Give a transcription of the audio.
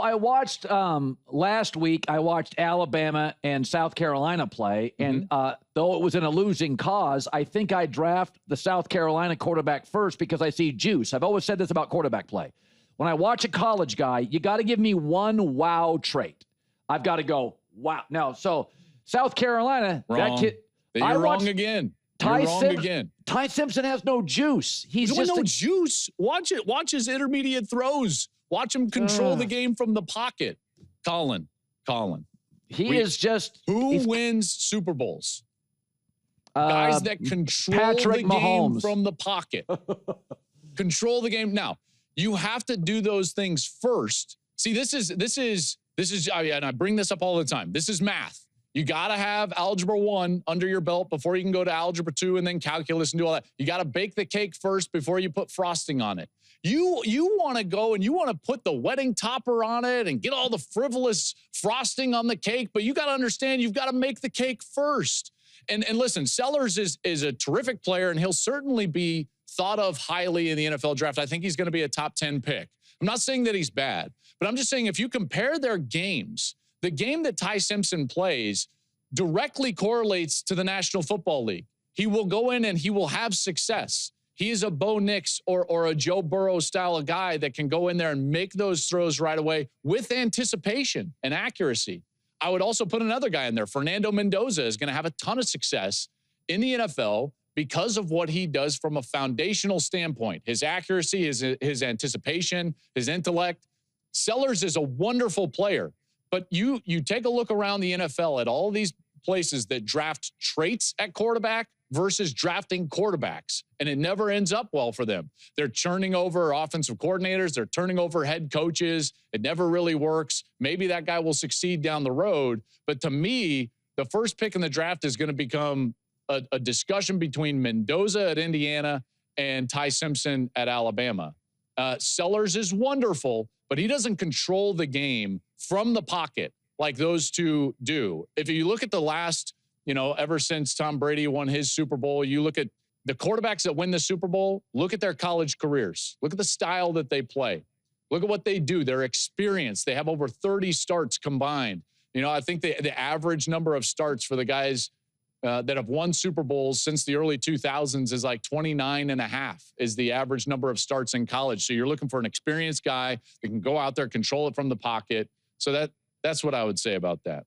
I watched last week, I watched Alabama and South Carolina play, and though it was in a losing cause, I think I draft the South Carolina quarterback first because I see juice. I've always said this about quarterback play. When I watch a college guy, you got to give me one wow trait. I've got to go, wow. Now, so South Carolina, wrong. that kid. You're wrong again. You're wrong again. Ty Simpson has no juice. He's just no juice. Watch it. Watch his intermediate throws. Watch him control the game from the pocket. Colin. He is just. Who wins Super Bowls? Guys that control Patrick the game Mahomes. from the pocket. Control the game. Now, you have to do those things first. See, this is, and I bring this up all the time. This is math. You got to have Algebra 1 under your belt before you can go to Algebra 2 and then calculus and do all that. You got to bake the cake first before you put frosting on it. You want to go and you want to put the wedding topper on it and get all the frivolous frosting on the cake, but you got to understand you've got to make the cake first. And listen, Sellers is a terrific player, and he'll certainly be thought of highly in the NFL draft. I think he's going to be a top 10 pick. I'm not saying that he's bad, but I'm just saying if you compare their games, the game that Ty Simpson plays directly correlates to the National Football League. He will go in and he will have success. He is a Bo Nix or a Joe Burrow style of guy that can go in there and make those throws right away with anticipation and accuracy. I would also put another guy in there. Fernando Mendoza is going to have a ton of success in the NFL because of what he does from a foundational standpoint. His accuracy, his anticipation, his intellect. Sellers is a wonderful player. But you take a look around the NFL at all these places that draft traits at quarterback versus drafting quarterbacks, and it never ends up well for them. They're churning over offensive coordinators. They're turning over head coaches. It never really works. Maybe that guy will succeed down the road. But to me, the first pick in the draft is going to become a discussion between Mendoza at Indiana and Ty Simpson at Alabama. Sellers is wonderful, but he doesn't control the game from the pocket like those two do. If you look at the last, ever since Tom Brady won his Super Bowl, you look at the quarterbacks that win the Super Bowl, look at their college careers. Look at the style that they play. Look at what they do, their experience. They have over 30 starts combined. I think the average number of starts for the guys that have won Super Bowls since the early 2000s is like 29 and a half is the average number of starts in college. So you're looking for an experienced guy that can go out there, control it from the pocket. So that's what I would say about that.